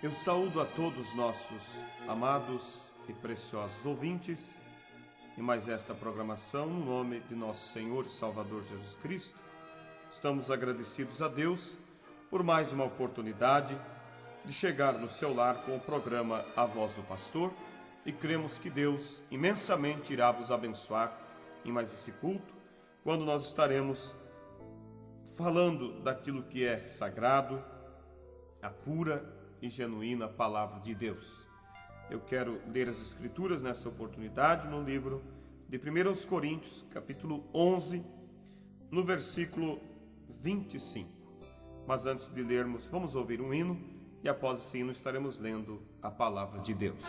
Eu saúdo a todos nossos amados e preciosos ouvintes em mais esta programação, no nome de nosso Senhor e Salvador Jesus Cristo. Estamos agradecidos a Deus por mais uma oportunidade de chegar no seu lar com o programa A Voz do Pastor e cremos que Deus imensamente irá vos abençoar em mais esse culto, quando nós estaremos falando daquilo que é sagrado, a pura e genuína palavra de Deus. Eu quero ler as Escrituras nessa oportunidade no livro de 1 Coríntios, capítulo 11, no versículo 25. Mas antes de lermos, vamos ouvir um hino e após esse hino estaremos lendo a palavra de Deus.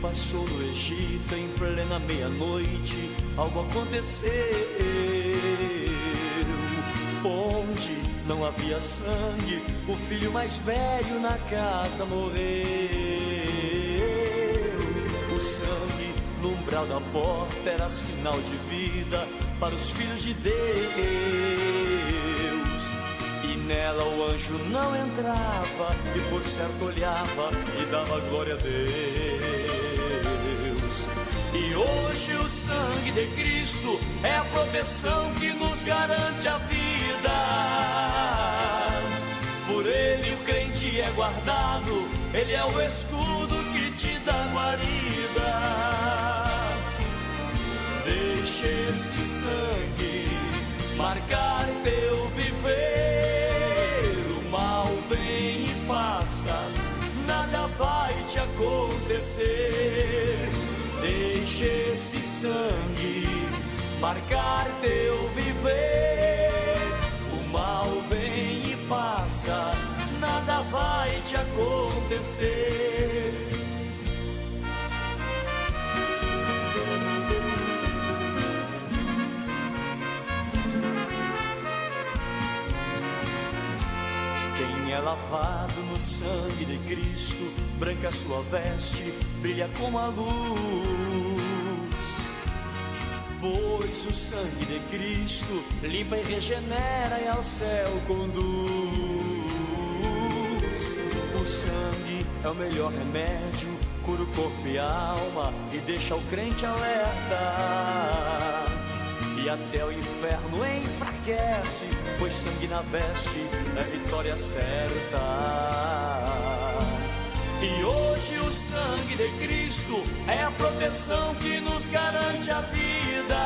Passou no Egito em plena meia-noite, algo aconteceu, onde não havia sangue, o filho mais velho na casa morreu. O sangue no umbral da porta era sinal de vida para os filhos de Deus, e nela o anjo não entrava, e por certo olhava e dava glória a Deus. E hoje o sangue de Cristo é a proteção que nos garante a vida. Por ele o crente é guardado, ele é o escudo que te dá guarida. Deixa esse sangue marcar teu viver. O mal vem e passa, nada vai te acontecer. Deixa esse sangue marcar teu viver. O mal vem e passa, nada vai te acontecer. Quem é lavado no sangue de Cristo, branca a sua veste, brilha como a luz. Pois o sangue de Cristo limpa e regenera e ao céu conduz. O sangue é o melhor remédio, cura o corpo e a alma e deixa o crente alerta. E até o inferno enfraquece, pois sangue na veste é vitória certa. E hoje o sangue de Cristo é a proteção que nos garante a vida.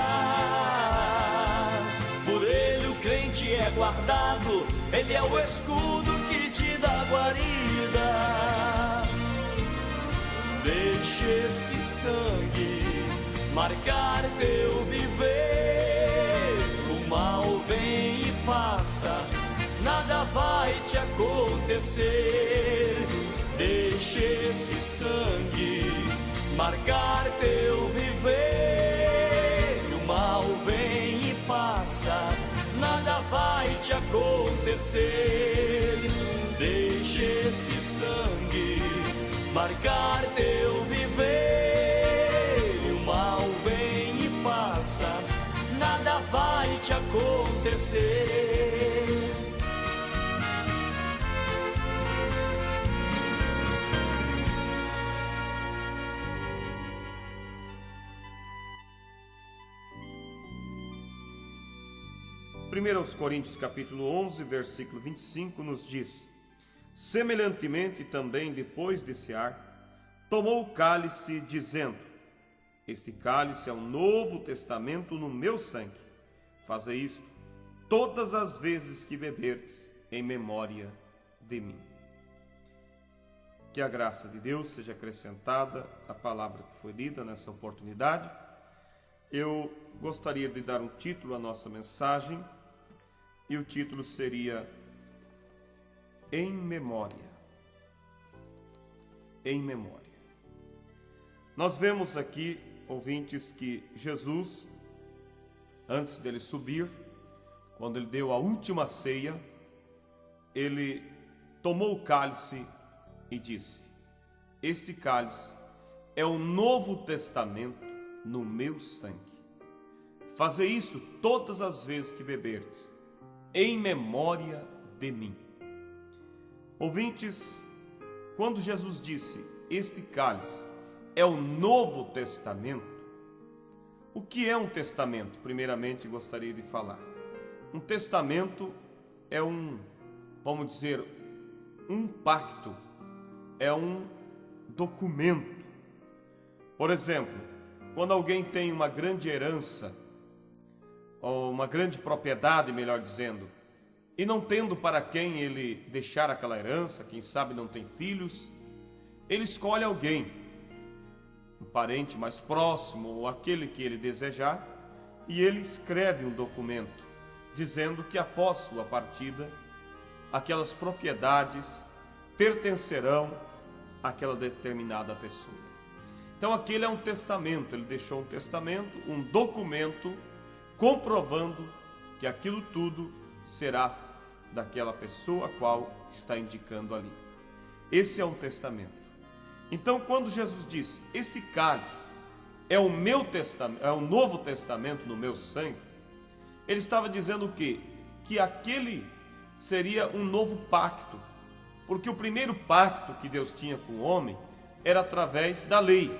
Por ele o crente é guardado, ele é o escudo que te dá guarida. Deixa esse sangue marcar teu viver. O mal vem e passa, nada vai te acontecer. Deixa esse sangue marcar teu viver. O mal vem e passa, nada vai te acontecer. Deixa esse sangue marcar teu viver. O mal vem e passa, nada vai te acontecer. Primeiro aos Coríntios capítulo 11, versículo 25 nos diz: semelhantemente também depois de cear, tomou o cálice dizendo: este cálice é o novo testamento no meu sangue. Fazei isto todas as vezes que beberdes em memória de mim. Que a graça de Deus seja acrescentada à palavra que foi lida nessa oportunidade. Eu gostaria de dar um título à nossa mensagem, e o título seria em memória. Em memória. Nós vemos aqui, ouvintes, que Jesus, antes dele subir, quando ele deu a última ceia, ele tomou o cálice e disse: este cálice é o novo testamento no meu sangue. Fazei isso todas as vezes que beberdes, em memória de mim. Ouvintes, quando Jesus disse, este cálice é o novo testamento, o que é um testamento? Primeiramente gostaria de falar. Um testamento é vamos dizer, um pacto, é um documento. Por exemplo, quando alguém tem uma grande herança, ou uma grande propriedade, melhor dizendo, e não tendo para quem ele deixar aquela herança, quem sabe não tem filhos, ele escolhe alguém, um parente mais próximo ou aquele que ele desejar, e ele escreve um documento dizendo que após sua partida, aquelas propriedades pertencerão àquela determinada pessoa. Então aquele é um testamento, ele deixou um testamento, um documento comprovando que aquilo tudo será daquela pessoa a qual está indicando ali. Esse é um testamento. Então, quando Jesus disse, este cálice é o meu testamento, é o novo testamento no meu sangue, ele estava dizendo o quê? Que aquele seria um novo pacto, porque o primeiro pacto que Deus tinha com o homem era através da lei,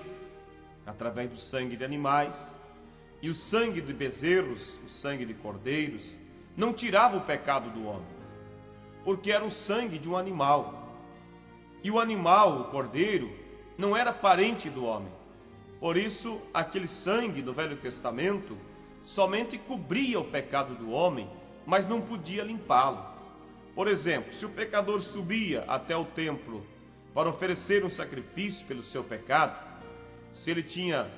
através do sangue de animais. E o sangue de bezerros, o sangue de cordeiros, não tirava o pecado do homem, porque era o sangue de um animal. E o animal, o cordeiro, não era parente do homem. Por isso, aquele sangue do Velho Testamento somente cobria o pecado do homem, mas não podia limpá-lo. Por exemplo, se o pecador subia até o templo para oferecer um sacrifício pelo seu pecado, se ele tinha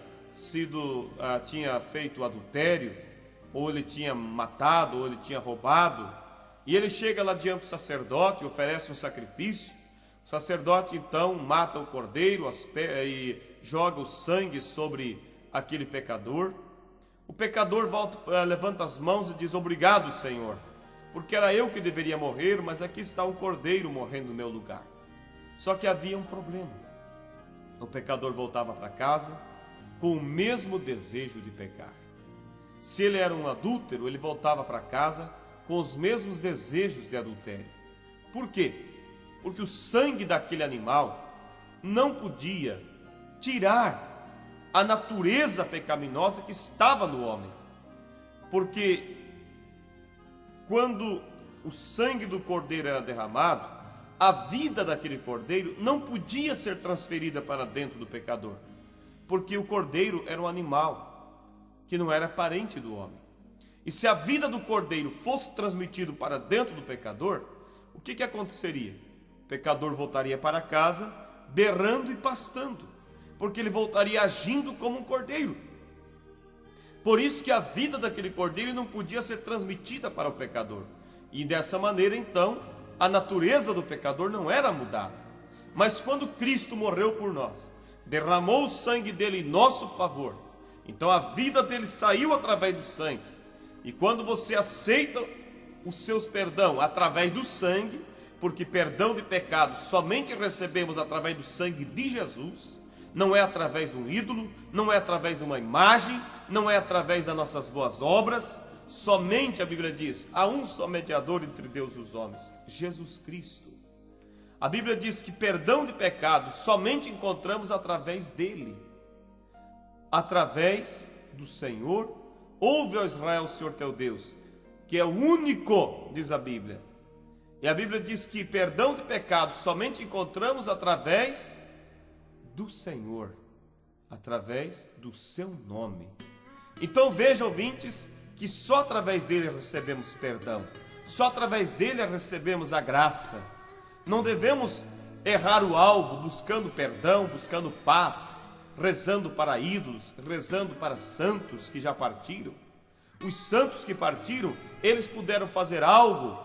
feito adultério, ou ele tinha matado, ou ele tinha roubado, e ele chega lá diante do sacerdote e oferece um sacrifício, o sacerdote então mata o cordeiro e joga o sangue sobre aquele pecador. O pecador levanta as mãos e diz, obrigado, Senhor, porque era eu que deveria morrer, mas aqui está um cordeiro morrendo no meu lugar. Só que havia um problema. O pecador voltava para casa com o mesmo desejo de pecar. Se ele era um adúltero, ele voltava para casa com os mesmos desejos de adultério. Por quê? Porque o sangue daquele animal não podia tirar a natureza pecaminosa que estava no homem. Porque quando o sangue do cordeiro era derramado, a vida daquele cordeiro não podia ser transferida para dentro do pecador, porque o cordeiro era um animal que não era parente do homem. E se a vida do cordeiro fosse transmitido para dentro do pecador, o que aconteceria? O pecador voltaria para casa berrando e pastando, porque ele voltaria agindo como um cordeiro. Por isso que a vida daquele cordeiro não podia ser transmitida para o pecador. E dessa maneira, então, a natureza do pecador não era mudada. Mas quando Cristo morreu por nós, derramou o sangue dele em nosso favor, então a vida dele saiu através do sangue. E quando você aceita os seus perdão através do sangue, porque perdão de pecados somente recebemos através do sangue de Jesus, não é através de um ídolo, não é através de uma imagem, não é através das nossas boas obras. Somente, a Bíblia diz, há um só mediador entre Deus e os homens, Jesus Cristo. A Bíblia diz que perdão de pecados somente encontramos através dele, através do Senhor. Ouve, ó Israel, o Senhor teu Deus, que é o único, diz a Bíblia. E a Bíblia diz que perdão de pecados somente encontramos através do Senhor, através do seu nome. Então veja, ouvintes, que só através dele recebemos perdão, só através dele recebemos a graça. Não devemos errar o alvo buscando perdão, buscando paz, rezando para ídolos, rezando para santos que já partiram. Os santos que partiram, eles puderam fazer algo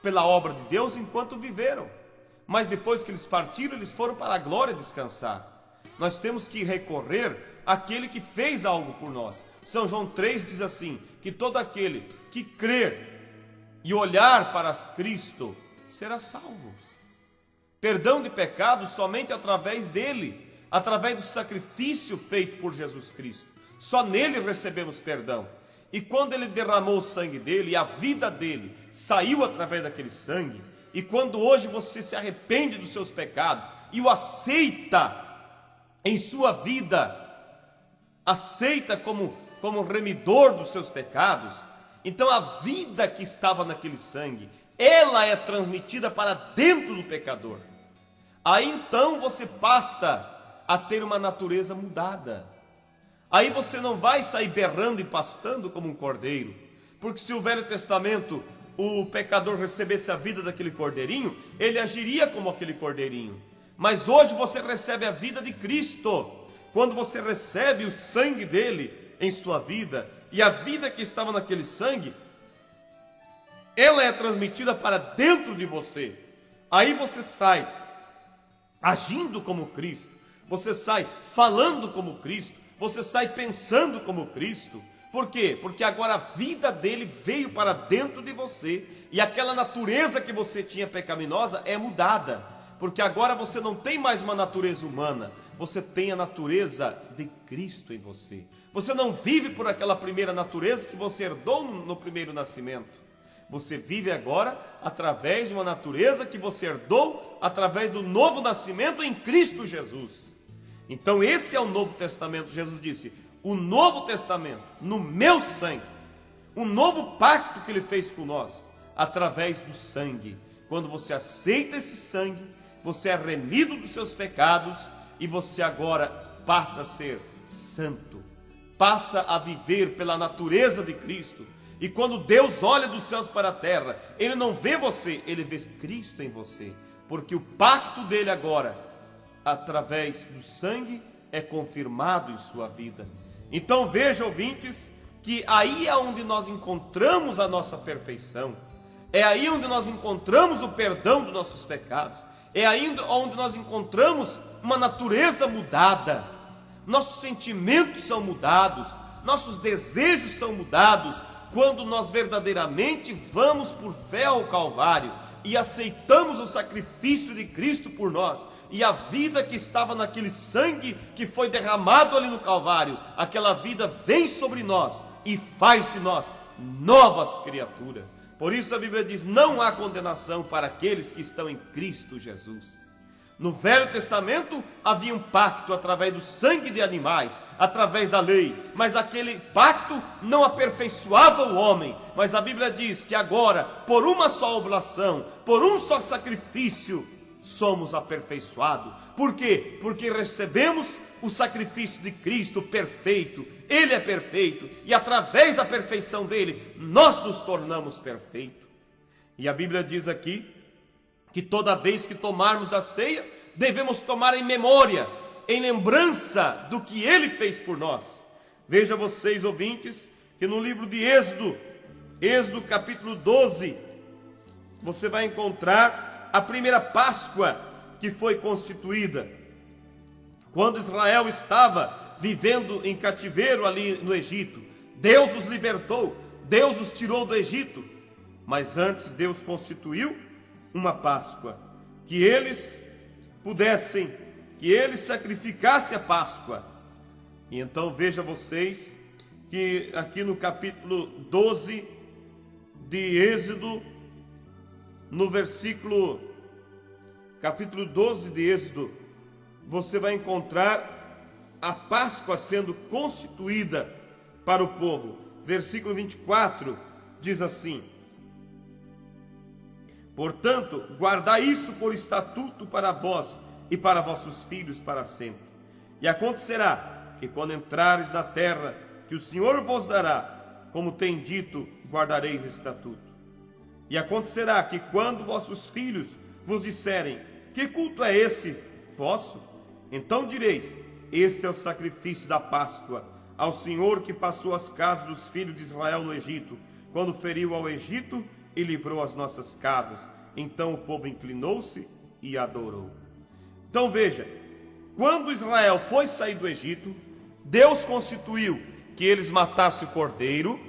pela obra de Deus enquanto viveram. Mas depois que eles partiram, eles foram para a glória descansar. Nós temos que recorrer àquele que fez algo por nós. São João 3 diz assim, que todo aquele que crer e olhar para Cristo será salvo. Perdão de pecados somente através dele, através do sacrifício feito por Jesus Cristo. Só nele recebemos perdão. E quando ele derramou o sangue dele, e a vida dele saiu através daquele sangue, e quando hoje você se arrepende dos seus pecados e o aceita em sua vida, aceita como remidor dos seus pecados, então a vida que estava naquele sangue, ela é transmitida para dentro do pecador. Aí então você passa a ter uma natureza mudada. Aí você não vai sair berrando e pastando como um cordeiro, porque se o Velho Testamento o pecador recebesse a vida daquele cordeirinho, ele agiria como aquele cordeirinho. Mas hoje você recebe a vida de Cristo. Quando você recebe o sangue dele em sua vida, e a vida que estava naquele sangue, ela é transmitida para dentro de você. Aí você sai agindo como Cristo, você sai falando como Cristo, você sai pensando como Cristo. Por quê? Porque agora a vida dele veio para dentro de você, e aquela natureza que você tinha pecaminosa é mudada, porque agora você não tem mais uma natureza humana, você tem a natureza de Cristo em você. Você não vive por aquela primeira natureza que você herdou no primeiro nascimento. Você vive agora através de uma natureza que você herdou através do novo nascimento em Cristo Jesus. Então esse é o Novo Testamento. Jesus disse: o Novo Testamento, no meu sangue, um novo pacto que ele fez com nós, através do sangue. Quando você aceita esse sangue, você é remido dos seus pecados, e você agora passa a ser santo, passa a viver pela natureza de Cristo. E quando Deus olha dos céus para a terra, ele não vê você, ele vê Cristo em você, porque o pacto dele agora, através do sangue, é confirmado em sua vida. Então veja, ouvintes, que aí é onde nós encontramos a nossa perfeição, é aí onde nós encontramos o perdão dos nossos pecados, é aí onde nós encontramos uma natureza mudada, nossos sentimentos são mudados, nossos desejos são mudados, quando nós verdadeiramente vamos por fé ao Calvário e aceitamos o sacrifício de Cristo por nós, e a vida que estava naquele sangue que foi derramado ali no Calvário, aquela vida vem sobre nós e faz de nós novas criaturas. Por isso a Bíblia diz: não há condenação para aqueles que estão em Cristo Jesus. No Velho Testamento havia um pacto através do sangue de animais, através da lei, mas aquele pacto não aperfeiçoava o homem. Mas a Bíblia diz que agora, por uma só oblação, por um só sacrifício, somos aperfeiçoados. Por quê? Porque recebemos o sacrifício de Cristo perfeito. Ele é perfeito, e através da perfeição dele, nós nos tornamos perfeitos. E a Bíblia diz aqui que toda vez que tomarmos da ceia, devemos tomar em memória, em lembrança do que ele fez por nós. Veja vocês, ouvintes, que no livro de Êxodo capítulo 12, você vai encontrar a primeira Páscoa que foi constituída. Quando Israel estava vivendo em cativeiro ali no Egito, Deus os libertou, Deus os tirou do Egito, mas antes Deus constituiu uma Páscoa, que eles sacrificassem a Páscoa. E então veja vocês que aqui no capítulo 12 de Êxodo, no capítulo 12 de Êxodo, você vai encontrar a Páscoa sendo constituída para o povo. Versículo 24 diz assim: portanto, guardai isto por estatuto para vós e para vossos filhos para sempre. E acontecerá que quando entrares na terra que o Senhor vos dará, como tem dito, guardareis esse estatuto. E acontecerá que quando vossos filhos vos disserem: que culto é esse vosso? Então direis: este é o sacrifício da Páscoa ao Senhor, que passou as casas dos filhos de Israel no Egito, quando feriu ao Egito e livrou as nossas casas. Então o povo inclinou-se e adorou. Então veja, quando Israel foi sair do Egito, Deus constituiu que eles matassem o cordeiro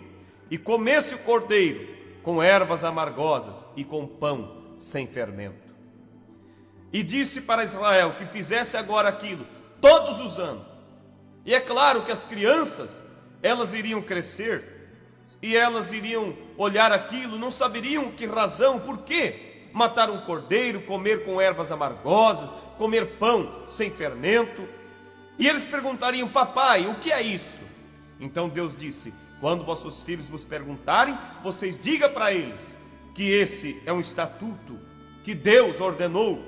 e comessem o cordeiro com ervas amargosas e com pão sem fermento. E disse para Israel que fizesse agora aquilo todos os anos. E é claro que as crianças, elas iriam crescer e elas iriam olhar aquilo, não saberiam que razão, por que matar um cordeiro, comer com ervas amargosas, comer pão sem fermento. E eles perguntariam: papai, o que é isso? Então Deus disse: quando vossos filhos vos perguntarem, vocês digam para eles que esse é um estatuto que Deus ordenou,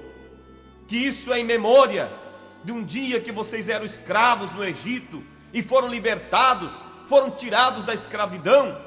que isso é em memória de um dia que vocês eram escravos no Egito e foram libertados, foram tirados da escravidão.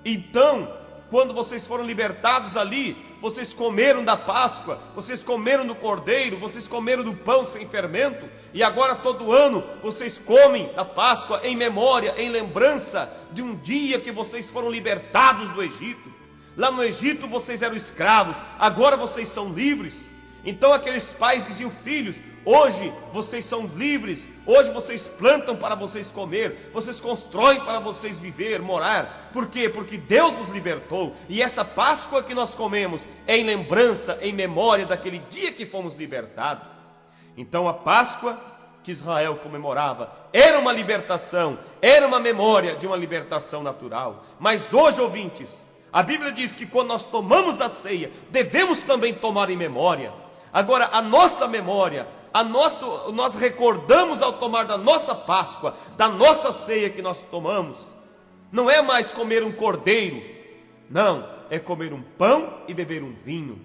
Então, quando vocês foram libertados ali, vocês comeram da Páscoa, vocês comeram do cordeiro, vocês comeram do pão sem fermento, e agora todo ano vocês comem da Páscoa em memória, em lembrança de um dia que vocês foram libertados do Egito. Lá no Egito vocês eram escravos, agora vocês são livres. Então aqueles pais diziam: filhos, hoje vocês são livres, hoje vocês plantam para vocês comer, vocês constroem para vocês viver, morar. Por quê? Porque Deus nos libertou, e essa Páscoa que nós comemos é em lembrança, em memória daquele dia que fomos libertados. Então a Páscoa que Israel comemorava era uma libertação, era uma memória de uma libertação natural. Mas hoje, ouvintes, a Bíblia diz que quando nós tomamos da ceia, devemos também tomar em memória. Agora, a nossa memória, nós recordamos ao tomar da nossa Páscoa, da nossa ceia que nós tomamos, não é mais comer um cordeiro, não, é comer um pão e beber um vinho.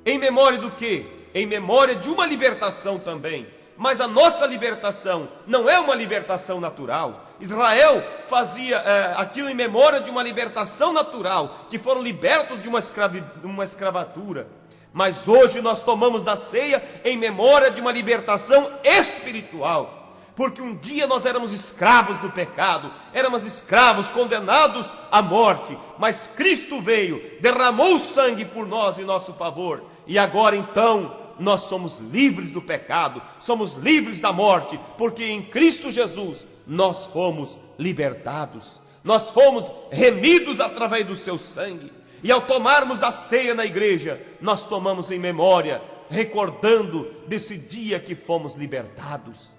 Em memória do quê? Em memória de uma libertação também. Mas a nossa libertação não é uma libertação natural. Israel fazia aquilo em memória de uma libertação natural, que foram libertos de uma escravatura. Mas hoje nós tomamos da ceia em memória de uma libertação espiritual, porque um dia nós éramos escravos do pecado, éramos escravos condenados à morte, mas Cristo veio, derramou o sangue por nós em nosso favor, e agora então nós somos livres do pecado, somos livres da morte, porque em Cristo Jesus nós fomos libertados, nós fomos remidos através do seu sangue. E ao tomarmos da ceia na igreja, nós tomamos em memória, recordando desse dia que fomos libertados.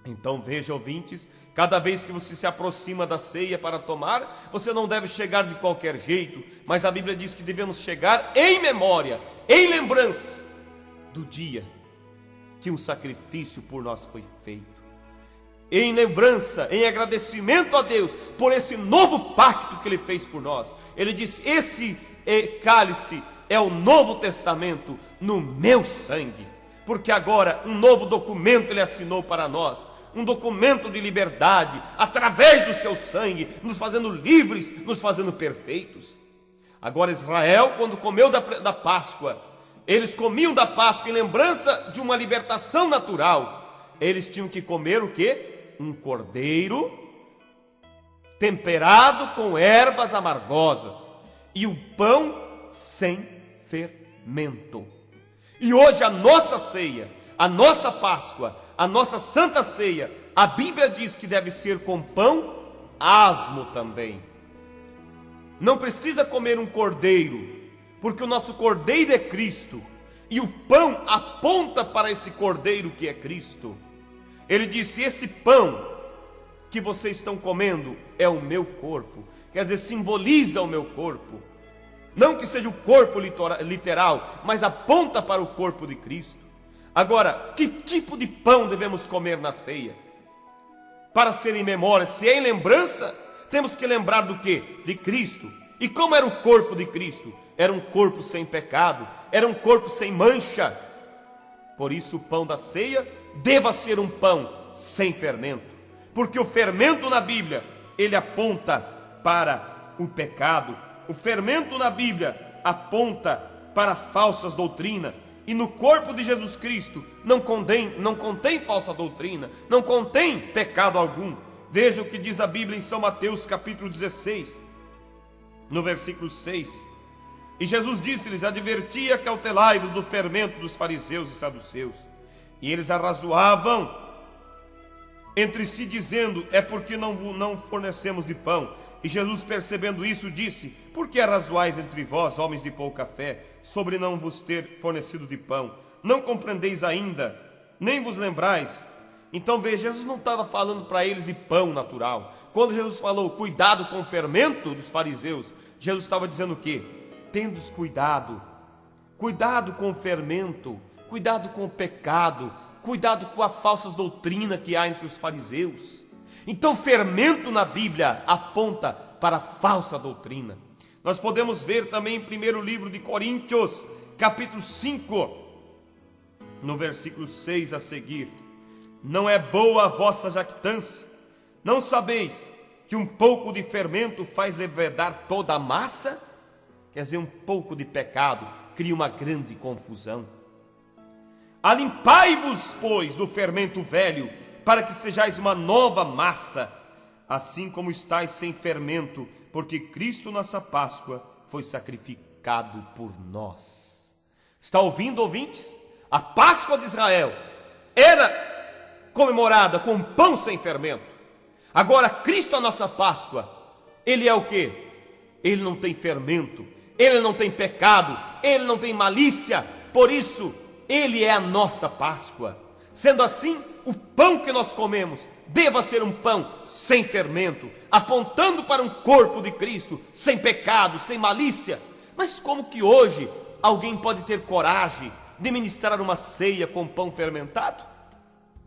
Então veja, ouvintes, cada vez que você se aproxima da ceia para tomar, você não deve chegar de qualquer jeito, mas a Bíblia diz que devemos chegar em memória, em lembrança do dia que um sacrifício por nós foi feito. Em lembrança, em agradecimento a Deus por esse novo pacto que Ele fez por nós. Ele disse: esse cálice é o Novo Testamento no meu sangue. Porque agora um novo documento Ele assinou para nós, um documento de liberdade, através do seu sangue, nos fazendo livres, nos fazendo perfeitos. Agora Israel, quando comeu da Páscoa, eles comiam da Páscoa em lembrança de uma libertação natural. Eles tinham que comer o quê? Um cordeiro temperado com ervas amargosas e um pão sem fermento. E hoje a nossa ceia, a nossa Páscoa, a nossa Santa Ceia, a Bíblia diz que deve ser com pão asmo também. Não precisa comer um cordeiro, porque o nosso cordeiro é Cristo, e o pão aponta para esse cordeiro que é Cristo. Ele disse: esse pão que vocês estão comendo é o meu corpo, quer dizer, simboliza o meu corpo. Não que seja o corpo literal, mas aponta para o corpo de Cristo. Agora, que tipo de pão devemos comer na ceia? Para ser em memória, se é em lembrança, temos que lembrar do quê? De Cristo. E como era o corpo de Cristo? Era um corpo sem pecado, era um corpo sem mancha. Por isso o pão da ceia deva ser um pão sem fermento, porque o fermento na Bíblia, ele aponta para o pecado. O fermento na Bíblia aponta para falsas doutrinas, e no corpo de Jesus Cristo não contém falsa doutrina, não contém pecado algum. Veja o que diz a Bíblia em São Mateus capítulo 16, no versículo 6. E Jesus disse-lhes: advertia, cautelai-vos do fermento dos fariseus e saduceus. E eles arrazoavam entre si, dizendo: é porque não fornecemos de pão. E Jesus, percebendo isso, disse: por que arrazoais entre vós, homens de pouca fé, sobre não vos ter fornecido de pão? Não compreendeis ainda, nem vos lembrais? Então veja, Jesus não estava falando para eles de pão natural. Quando Jesus falou: cuidado com o fermento dos fariseus, Jesus estava dizendo o quê? Tendes cuidado, cuidado com o fermento, cuidado com o pecado, cuidado com a falsa doutrina que há entre os fariseus. Então fermento na Bíblia aponta para a falsa doutrina. Nós podemos ver também em primeiro livro de Coríntios, capítulo 5, no versículo 6 a seguir: não é boa a vossa jactância? Não sabeis que um pouco de fermento faz levedar toda a massa? Quer dizer, um pouco de pecado cria uma grande confusão. Alimpai-vos, pois, do fermento velho, para que sejais uma nova massa, assim como estáis sem fermento, porque Cristo, nossa Páscoa, foi sacrificado por nós. Está ouvindo, ouvintes? A Páscoa de Israel era comemorada com pão sem fermento. Agora Cristo, a nossa Páscoa, Ele é o quê? Ele não tem fermento, Ele não tem pecado, Ele não tem malícia. Por isso, Ele é a nossa Páscoa. Sendo assim, o pão que nós comemos deva ser um pão sem fermento, apontando para um corpo de Cristo, sem pecado, sem malícia. Mas como que hoje alguém pode ter coragem de ministrar uma ceia com pão fermentado?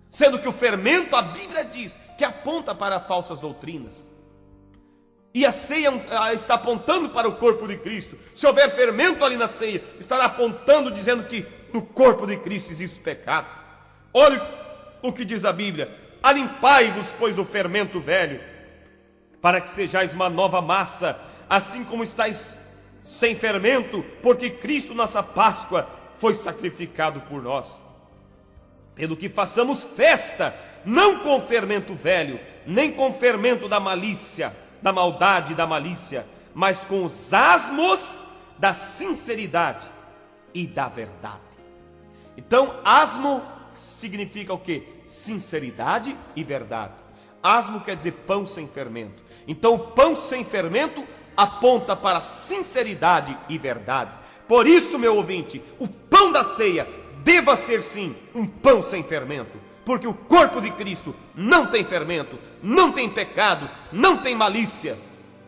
Sendo que o fermento, a Bíblia diz, que aponta para falsas doutrinas. E a ceia está apontando para o corpo de Cristo. Se houver fermento ali na ceia, estará apontando, dizendo que no corpo de Cristo existe pecado. Olha o que diz a Bíblia: alimpai-vos, pois, do fermento velho, para que sejais uma nova massa, assim como estáis sem fermento, porque Cristo, nossa Páscoa, foi sacrificado por nós. Pelo que façamos festa, não com fermento velho, nem com fermento da malícia, da maldade e da malícia, mas com os asmos da sinceridade e da verdade. Então, asmo significa o quê? Sinceridade e verdade. Asmo quer dizer pão sem fermento. Então, o pão sem fermento aponta para sinceridade e verdade. Por isso, meu ouvinte, o pão da ceia deva ser sim um pão sem fermento, porque o corpo de Cristo não tem fermento, não tem pecado, não tem malícia.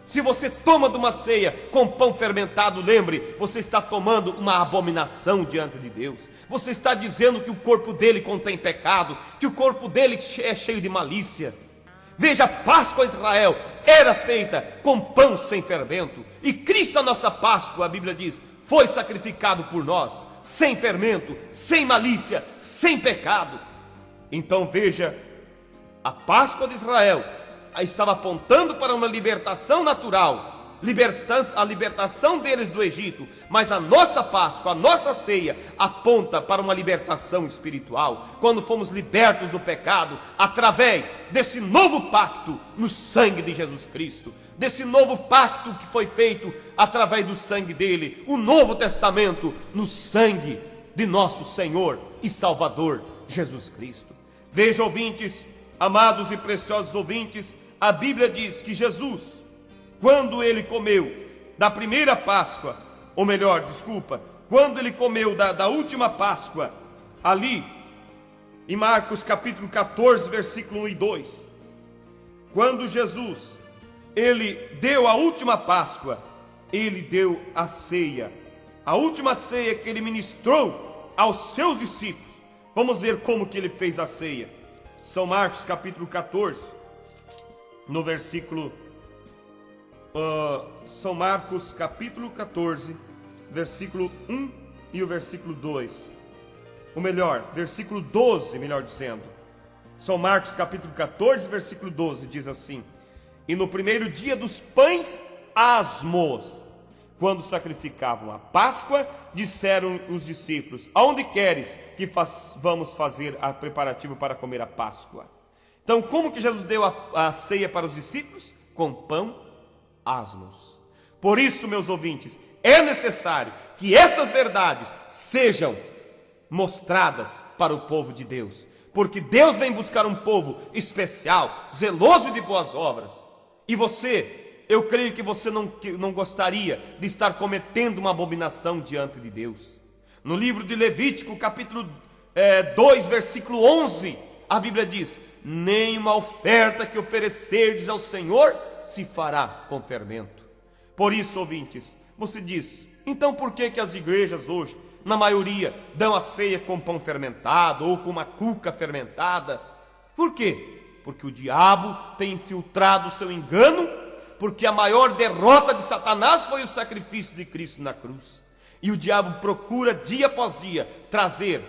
Se você toma de uma ceia com pão fermentado, lembre, você está tomando uma abominação diante de Deus. Você está dizendo que o corpo dele contém pecado, que o corpo dele é cheio de malícia. Veja, a Páscoa Israel era feita com pão sem fermento, e Cristo, a nossa Páscoa, a Bíblia diz, foi sacrificado por nós, sem fermento, sem malícia, sem pecado. Então veja, a Páscoa de Israel estava apontando para uma libertação natural, a libertação deles do Egito, mas a nossa Páscoa, a nossa ceia, aponta para uma libertação espiritual, quando fomos libertos do pecado, através desse novo pacto no sangue de Jesus Cristo, desse novo pacto que foi feito através do sangue dele, o Novo Testamento no sangue de nosso Senhor e Salvador Jesus Cristo. Veja, ouvintes, amados e preciosos ouvintes, a Bíblia diz que Jesus, quando ele comeu da primeira Páscoa, ou melhor, quando ele comeu da última Páscoa, ali em Marcos capítulo 14, versículo 1 e 2, quando Jesus, ele deu a última Páscoa, ele deu a ceia, a última ceia que ele ministrou aos seus discípulos. Vamos ver como que ele fez a ceia. São Marcos capítulo 14, no versículo São Marcos capítulo 14, versículo 1 e o versículo 2, ou melhor, versículo 12, melhor dizendo. São Marcos capítulo 14, versículo 12, diz assim: e no primeiro dia dos pães asmos, quando sacrificavam a Páscoa, disseram os discípulos: aonde queres que vamos fazer a preparativo para comer a Páscoa? Então, como que Jesus deu a ceia para os discípulos? Com pão asmos. Por isso, meus ouvintes, é necessário que essas verdades sejam mostradas para o povo de Deus, porque Deus vem buscar um povo especial, zeloso de boas obras. E você, eu creio que você não gostaria de estar cometendo uma abominação diante de Deus. No livro de Levítico, capítulo 2, versículo 11, a Bíblia diz: nenhuma oferta que oferecerdes ao Senhor se fará com fermento. Por isso, ouvintes, você diz: então por que as igrejas hoje, na maioria, dão a ceia com pão fermentado ou com uma cuca fermentada? Por quê? Porque o diabo tem infiltrado o seu engano, porque a maior derrota de Satanás foi o sacrifício de Cristo na cruz. E o diabo procura dia após dia trazer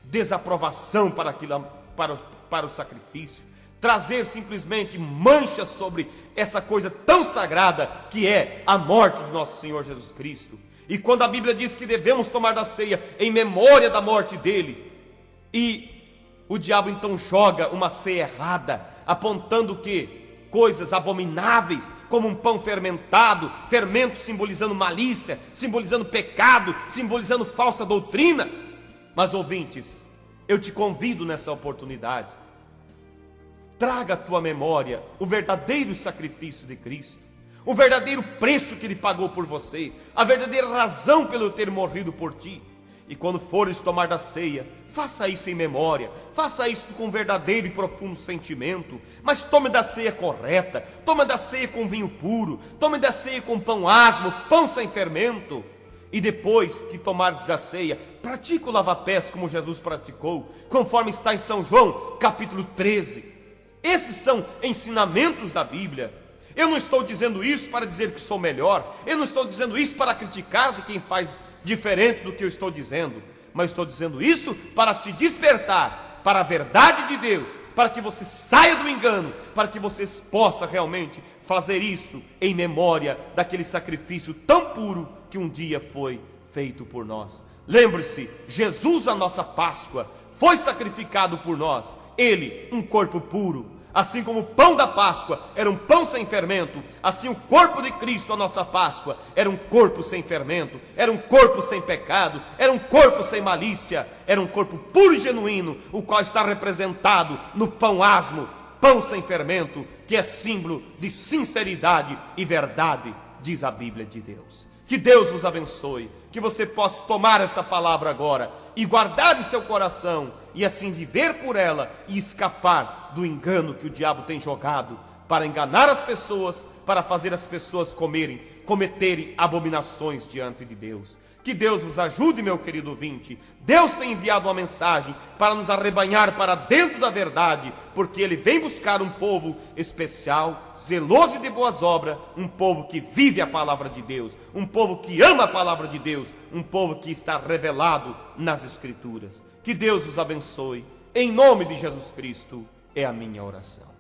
desaprovação para o sacrifício, trazer simplesmente manchas sobre essa coisa tão sagrada que é a morte de nosso Senhor Jesus Cristo. E quando a Bíblia diz que devemos tomar da ceia em memória da morte dele, e o diabo então joga uma ceia errada, apontando que coisas abomináveis, como um pão fermentado, fermento simbolizando malícia, simbolizando pecado, simbolizando falsa doutrina. Mas, ouvintes, eu te convido nessa oportunidade, traga à tua memória o verdadeiro sacrifício de Cristo, o verdadeiro preço que Ele pagou por você, a verdadeira razão pelo ter morrido por ti. E quando fores tomar da ceia, faça isso em memória, faça isso com verdadeiro e profundo sentimento, mas tome da ceia correta, tome da ceia com vinho puro, tome da ceia com pão asmo, pão sem fermento. E depois que tomardes a ceia, pratique o lava-pés como Jesus praticou, conforme está em São João, capítulo 13. Esses são ensinamentos da Bíblia. Eu não estou dizendo isso para dizer que sou melhor, eu não estou dizendo isso para criticar de quem faz diferente do que eu estou dizendo, mas estou dizendo isso para te despertar para a verdade de Deus, para que você saia do engano, para que você possa realmente fazer isso em memória daquele sacrifício tão puro que um dia foi feito por nós. Lembre-se, Jesus, a nossa Páscoa, foi sacrificado por nós, Ele, um corpo puro. Assim como o pão da Páscoa era um pão sem fermento, assim o corpo de Cristo, a nossa Páscoa, era um corpo sem fermento, era um corpo sem pecado, era um corpo sem malícia, era um corpo puro e genuíno, o qual está representado no pão asmo, pão sem fermento, que é símbolo de sinceridade e verdade, diz a Bíblia de Deus. Que Deus vos abençoe, que você possa tomar essa palavra agora e guardar em seu coração, e assim viver por ela e escapar do engano que o diabo tem jogado para enganar as pessoas, para fazer as pessoas cometerem abominações diante de Deus. Que Deus vos ajude, meu querido ouvinte. Deus tem enviado uma mensagem para nos arrebanhar para dentro da verdade, porque Ele vem buscar um povo especial, zeloso e de boas obras, um povo que vive a palavra de Deus, um povo que ama a palavra de Deus, um povo que está revelado nas Escrituras. Que Deus vos abençoe. Em nome de Jesus Cristo é a minha oração.